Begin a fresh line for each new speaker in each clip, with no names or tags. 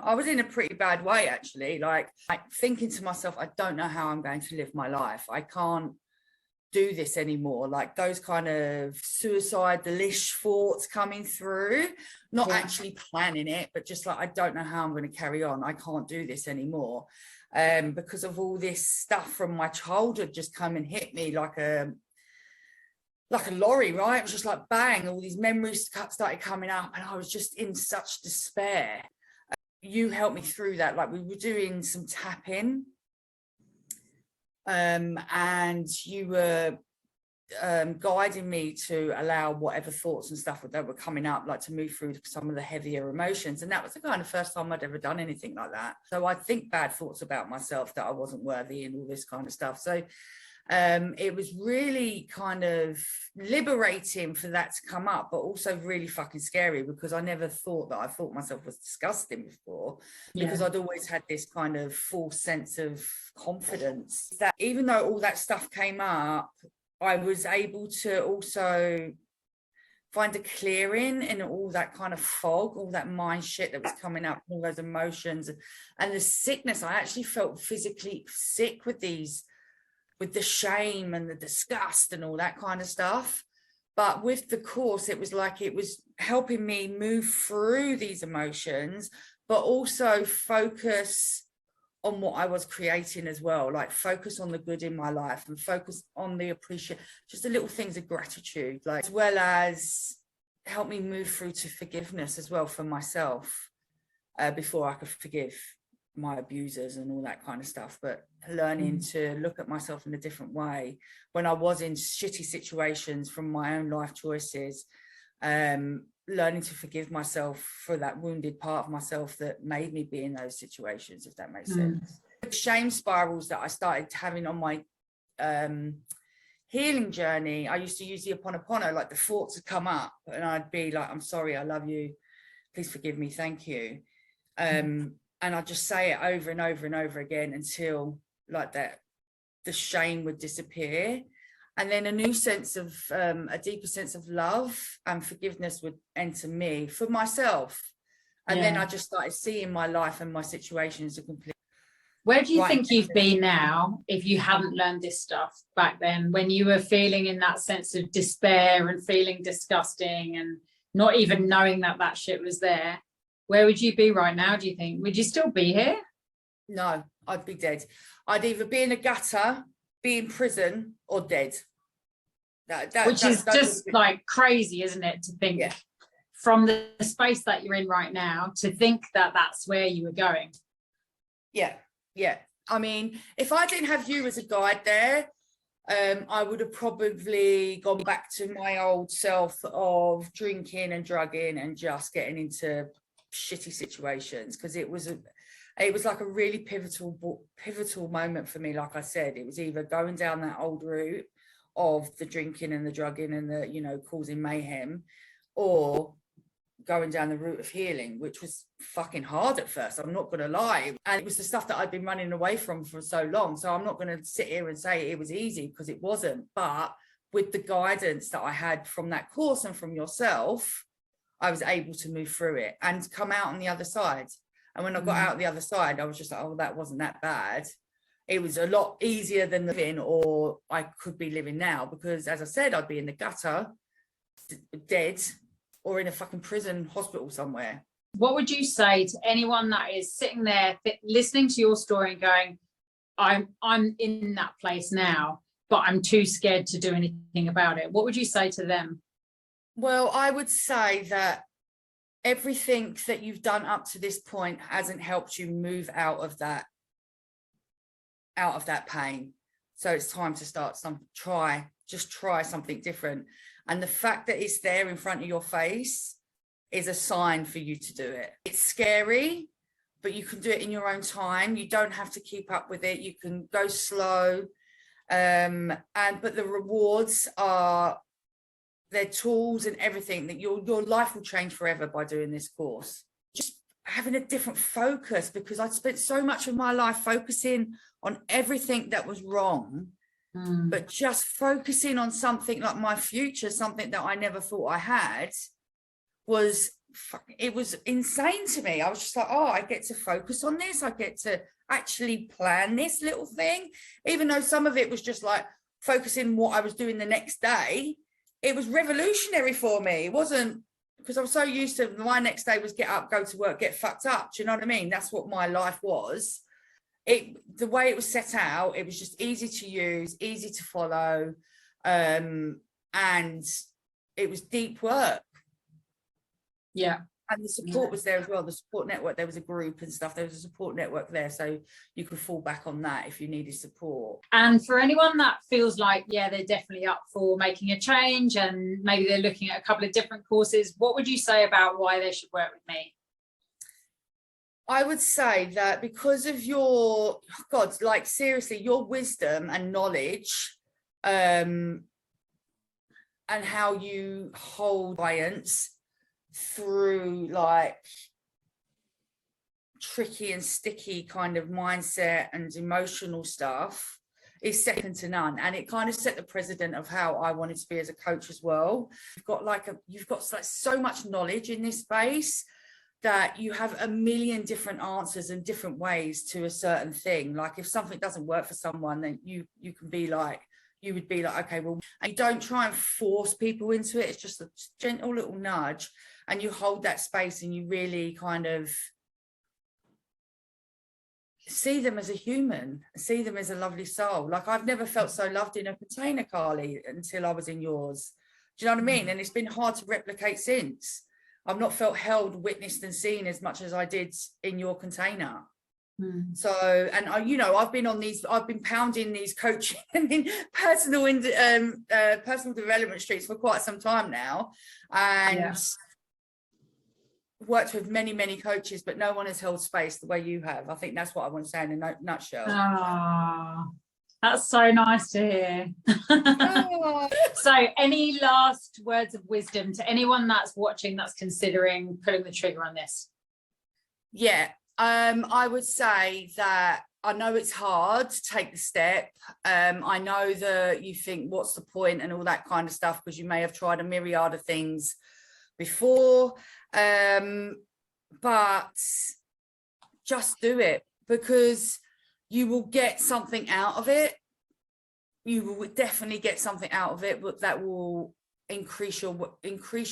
I was in a pretty bad way, actually, like thinking to myself, I don't know how I'm going to live my life. I can't do this anymore. Like those kind of suicidal-ish thoughts coming through, not actually planning it, but just like, I don't know how I'm going to carry on. I can't do this anymore. Because of all this stuff from my childhood just come and hit me like a lorry, right? It was just like bang, all these memories started coming up, and I was just in such despair. You helped me through that. Like we were doing some tapping, and you were guiding me to allow whatever thoughts and stuff that were coming up, like to move through some of the heavier emotions. And that was the kind of first time I'd ever done anything like that. So I think bad thoughts about myself, that I wasn't worthy and all this kind of stuff. So it was really kind of liberating for that to come up, but also really fucking scary, because I never thought that I thought myself was disgusting before, because I'd always had this kind of false sense of confidence that even though all that stuff came up, I was able to also find a clearing in all that kind of fog, all that mind shit that was coming up, all those emotions and the sickness. I actually felt physically sick with the shame and the disgust and all that kind of stuff. But with the course, it was like it was helping me move through these emotions, but also focus on what I was creating as well, like focus on the good in my life and focus on the appreciation, just the little things of gratitude, like, as well as help me move through to forgiveness as well for myself, before I could forgive my abusers and all that kind of stuff. But learning to look at myself in a different way when I was in shitty situations from my own life choices, learning to forgive myself for that wounded part of myself that made me be in those situations, if that makes sense. The shame spirals that I started having on my healing journey, I used to use the Ho'oponopono, like the thoughts would come up and I'd be like, I'm sorry, I love you, please forgive me, thank you. And I'd just say it over and over and over again until like that, the shame would disappear. And then a new sense of, a deeper sense of love and forgiveness would enter me for myself. And then I just started seeing my life and my situations a complete.
Where do you think you've been now if you hadn't learned this stuff back then, when you were feeling in that sense of despair and feeling disgusting and not even knowing that that shit was there? Where would you be right now, do you think? Would you still be here?
No, I'd be dead. I'd either be in a gutter, be in prison, or dead.
Which is just like crazy, isn't it, to think from the space that you're in right now, to think that that's where you were going.
Yeah. I mean, if I didn't have you as a guide there, I would have probably gone back to my old self of drinking and drugging and just getting into shitty situations, because it was like a really pivotal moment for me. Like I said, it was either going down that old route of the drinking and the drugging and the, you know, causing mayhem, or going down the route of healing, which was fucking hard at first, I'm not gonna lie. And it was the stuff that I'd been running away from for so long, so I'm not gonna sit here and say it was easy, because it wasn't. But with the guidance that I had from that course and from yourself, I was able to move through it and come out on the other side. And when I got out the other side, I was just like, oh, that wasn't that bad. It was a lot easier than living, or I could be living now, because as I said, I'd be in the gutter, dead, or in a fucking prison hospital somewhere.
What would you say to anyone that is sitting there listening to your story and going, I'm in that place now, but I'm too scared to do anything about it? What would you say to them?
Well, I would say that everything that you've done up to this point hasn't helped you move out of that pain. So it's time to start try something different. And the fact that it's there in front of your face is a sign for you to do it. It's scary, but you can do it in your own time. You don't have to keep up with it. You can go slow. But the rewards are, they're tools and everything, that your life will change forever by doing this course. Just having a different focus, because I'd spent so much of my life focusing on everything that was wrong, but just focusing on something like my future, something that I never thought I had, was it was insane to me. I was just like, oh, I get to focus on this. I get to actually plan this little thing, even though some of it was just like focusing what I was doing the next day. It was revolutionary for me. It wasn't, because I was so used to my next day was get up, go to work, get fucked up. Do you know what I mean? That's what my life was. The way it was set out, it was just easy to use, easy to follow, and it was deep work.
Yeah.
And the support was there as well, the support network. There was a group and stuff. There was a support network there, so you could fall back on that if you needed support.
And for anyone that feels like, yeah, they're definitely up for making a change and maybe they're looking at a couple of different courses, what would you say about why they should work with me?
I would say that because of your, God, like seriously, your wisdom and knowledge, and how you hold clients through like tricky and sticky kind of mindset and emotional stuff is second to none. And it kind of set the precedent of how I wanted to be as a coach as well. You've got so much knowledge in this space that you have a million different answers and different ways to a certain thing. Like if something doesn't work for someone, then you would be like, okay, well, and you don't try and force people into it. It's just a gentle little nudge, and you hold that space and you really kind of see them as a human, see them as a lovely soul. Like I've never felt so loved in a container, Carly, until I was in yours. Do you know what I mean? And it's been hard to replicate since. I've not felt held, witnessed and seen as much as I did in your container. So, and I've been pounding these coaching and personal development streets for quite some time now, and worked with many, many coaches, but no one has held space the way you have. I think that's what I want to say in a nutshell.
Oh, that's so nice to hear. So any last words of wisdom to anyone that's watching, that's considering pulling the trigger on this?
Yeah. I would say that I know it's hard to take the step. I know that you think, what's the point and all that kind of stuff, because you may have tried a myriad of things before. But just do it, because you will get something out of it. You will definitely get something out of it, but that will increase your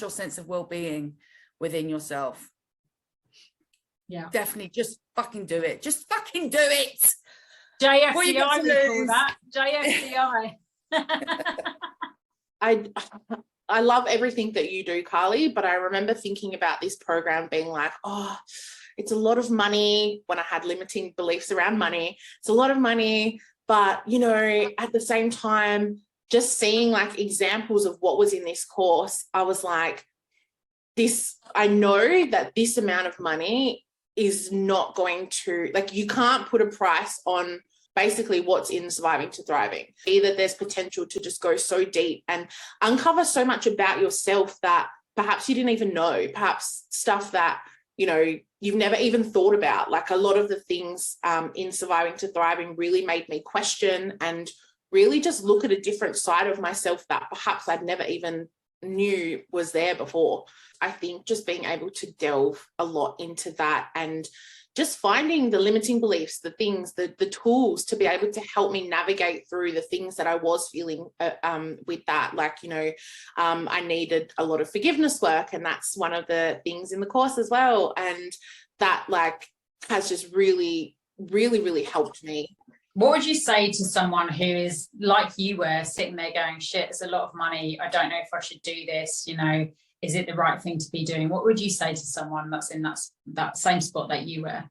sense of well-being within yourself.
Yeah, definitely.
Just fucking do it. Just fucking do it.
JFDI, we call that. JFDI.
I love everything that you do, Carly, but I remember thinking about this program being like, oh, it's a lot of money. When I had limiting beliefs around money, it's a lot of money, but at the same time, just seeing like examples of what was in this course, I was like, I know that this amount of money is not going to, like, you can't put a price on basically what's in Surviving to Thriving. Either there's potential to just go so deep and uncover so much about yourself that perhaps you didn't even know, perhaps stuff that, you've never even thought about. Like a lot of the things in Surviving to Thriving really made me question and really just look at a different side of myself that perhaps I'd never even knew was there before. I think just being able to delve a lot into that and just finding the limiting beliefs, the things, the tools to be able to help me navigate through the things that I was feeling with that. Like, I needed a lot of forgiveness work, and that's one of the things in the course as well. And that has just really, really, really helped me.
What would you say to someone who is like you were, sitting there going, shit, it's a lot of money. I don't know if I should do this. Is it the right thing to be doing? What would you say to someone that's in that same spot that you were?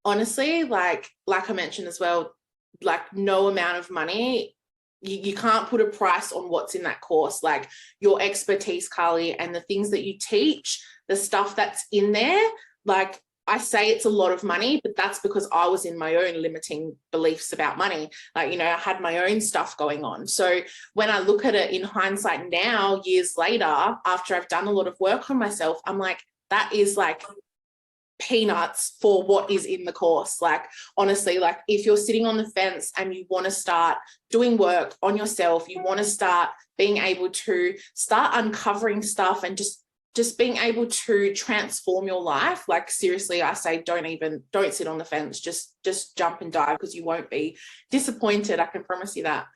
Honestly, like I mentioned as well, like no amount of money, you can't put a price on what's in that course. Like your expertise, Carly, and the things that you teach, the stuff that's in there, like I say it's a lot of money, but that's because I was in my own limiting beliefs about money. Like, I had my own stuff going on. So when I look at it in hindsight now, years later, after I've done a lot of work on myself, I'm like, that is like peanuts for what is in the course. Like, honestly, like if you're sitting on the fence and you want to start doing work on yourself, you want to start being able to start uncovering stuff and just just being able to transform your life. Like, seriously, I say don't sit on the fence, just jump and dive, because you won't be disappointed. I can promise you that.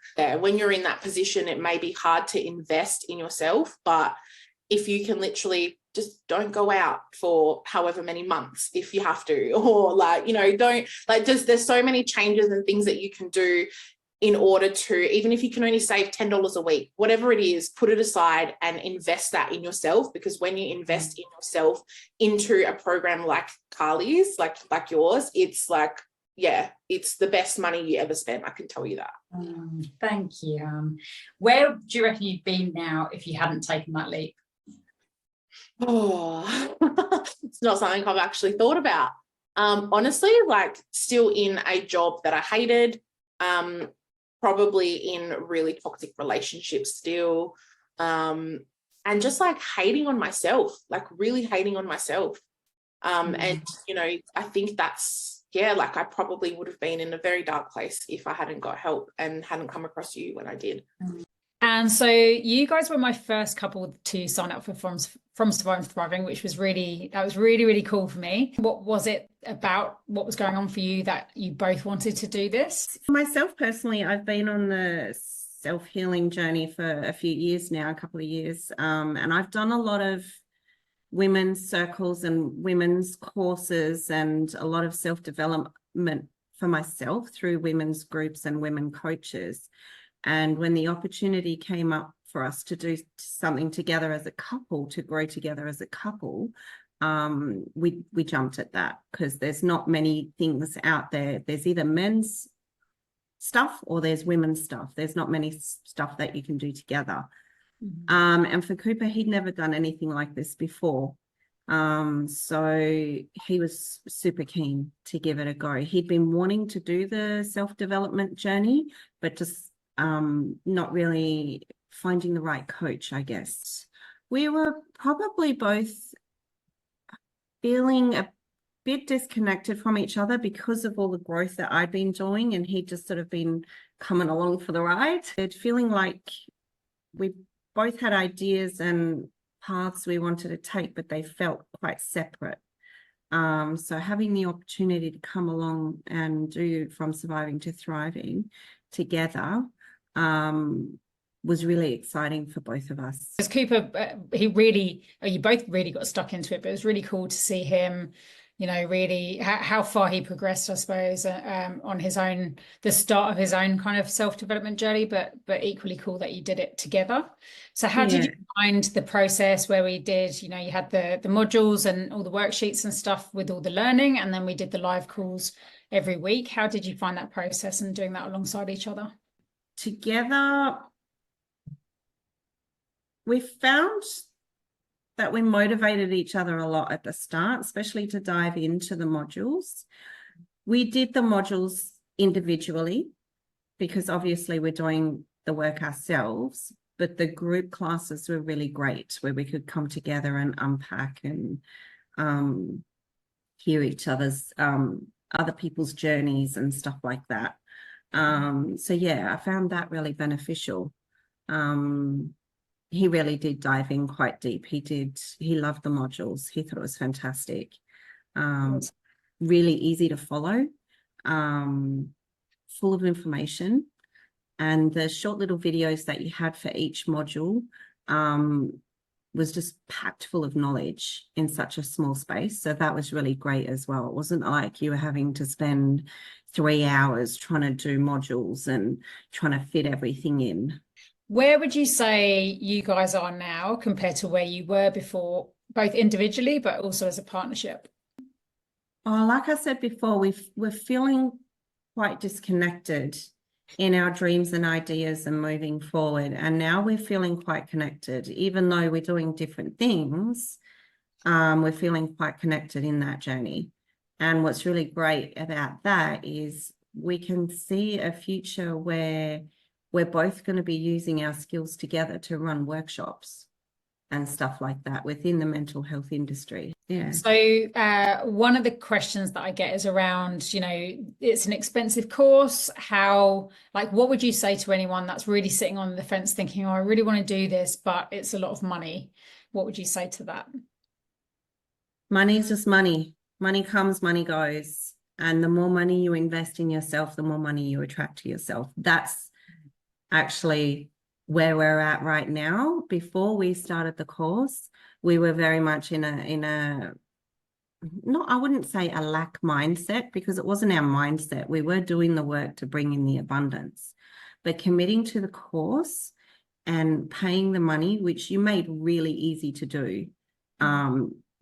When you're in that position, it may be hard to invest in yourself, but if you can literally just don't go out for however many months if you have to, or like, you know, don't like, there's so many changes and things that you can do in order to, even if you can only save $10 a week, whatever it is, put it aside and invest that in yourself. Because when you invest in yourself into a program like Carly's, like yours, it's like, yeah, it's the best money you ever spent. I can tell you that.
Thank you. Where do you reckon you'd been now if you hadn't taken that leap?
Oh, it's not something I've actually thought about. Honestly, like, still in a job that I hated, probably in really toxic relationships still, and just like hating on myself, like really hating on myself. And, you know, I think that's, yeah, like I probably would have been in a very dark place if I hadn't got help and hadn't come across you when I did.
And so you guys were my first couple to sign up for From Surviving to Thriving, which was really cool for me. What was it about what was going on for you that you both wanted to do this?
Myself personally, I've been on the self-healing journey for a few years now, a couple of years, and I've done a lot of women's circles and women's courses and a lot of self-development for myself through women's groups and women coaches. And when the opportunity came up for us to do something together as a couple, to grow together as a couple, we jumped at that, because there's not many things out there. There's either men's stuff or there's women's stuff. There's not many stuff that you can do together. And for Cooper, he'd never done anything like this before. So he was super keen to give it a go. He'd been wanting to do the self-development journey, but just not really finding the right coach, I guess. We were probably both feeling a bit disconnected from each other because of all the growth that I'd been doing, and he'd just sort of been coming along for the ride. Feeling like we both had ideas and paths we wanted to take, but they felt quite separate. So having the opportunity to come along and do From Surviving to Thriving together was really exciting for both of us.
Because Cooper, you both really got stuck into it, but it was really cool to see him, you know, really how far he progressed, I suppose, on his own, the start of his own kind of self-development journey, but equally cool that you did it together. So how did you find the process where we did, you know, you had the modules and all the worksheets and stuff with all the learning, and then we did the live calls every week. How did you find that process and doing that alongside each other?
Together, we found that we motivated each other a lot at the start, especially to dive into the modules. We did the modules individually because obviously we're doing the work ourselves, but the group classes were really great, where we could come together and unpack and hear each other's other people's journeys and stuff like that. So yeah, I found that really beneficial. He really did dive in quite deep. He loved the modules. He thought it was fantastic. Really easy to follow, full of information. And the short little videos that you had for each module was just packed full of knowledge in such a small space. So that was really great as well. It wasn't like you were having to spend 3 hours trying to do modules and trying to fit everything in.
Where would you say you guys are now compared to where you were before, both individually, but also as a partnership?
Oh, like I said before, we're feeling quite disconnected in our dreams and ideas and moving forward. And now we're feeling quite connected, even though we're doing different things. We're feeling quite connected in that journey. And what's really great about that is we can see a future where we're both going to be using our skills together to run workshops and stuff like that within the mental health industry. Yeah.
So one of the questions that I get is around, you know, it's an expensive course. What would you say to anyone that's really sitting on the fence thinking, oh, I really want to do this, but it's a lot of money? What would you say to that?
Money is just money. Money comes, money goes. And the more money you invest in yourself, the more money you attract to yourself. That's actually where we're at right now. Before we started the course, we were very much in a not, I wouldn't say a lack mindset, because it wasn't our mindset. We were doing the work to bring in the abundance, but committing to the course and paying the money, which you made really easy to do.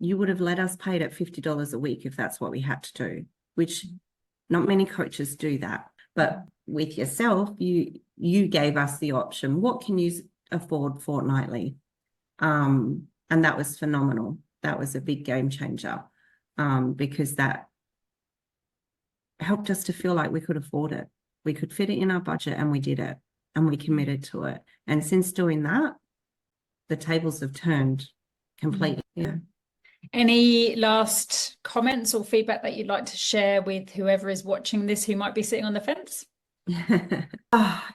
You would have let us pay it at $50 a week if that's what we had to do, which not many coaches do that. But with yourself, you gave us the option. What can you afford fortnightly? And that was phenomenal. That was a big game changer, because that helped us to feel like we could afford it. We could fit it in our budget, and we did it, and we committed to it. And since doing that, the tables have turned completely. Yeah.
Any last comments or feedback that you'd like to share with whoever is watching this who might be sitting on the fence?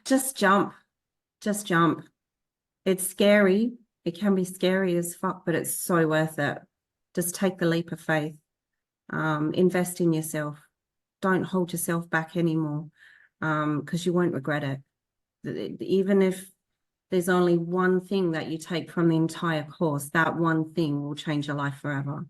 Just jump. Just jump. It's scary. It can be scary as fuck, but it's so worth it. Just take the leap of faith. Invest in yourself. Don't hold yourself back anymore, because you won't regret it. Even if there's only one thing that you take from the entire course, that one thing will change your life forever.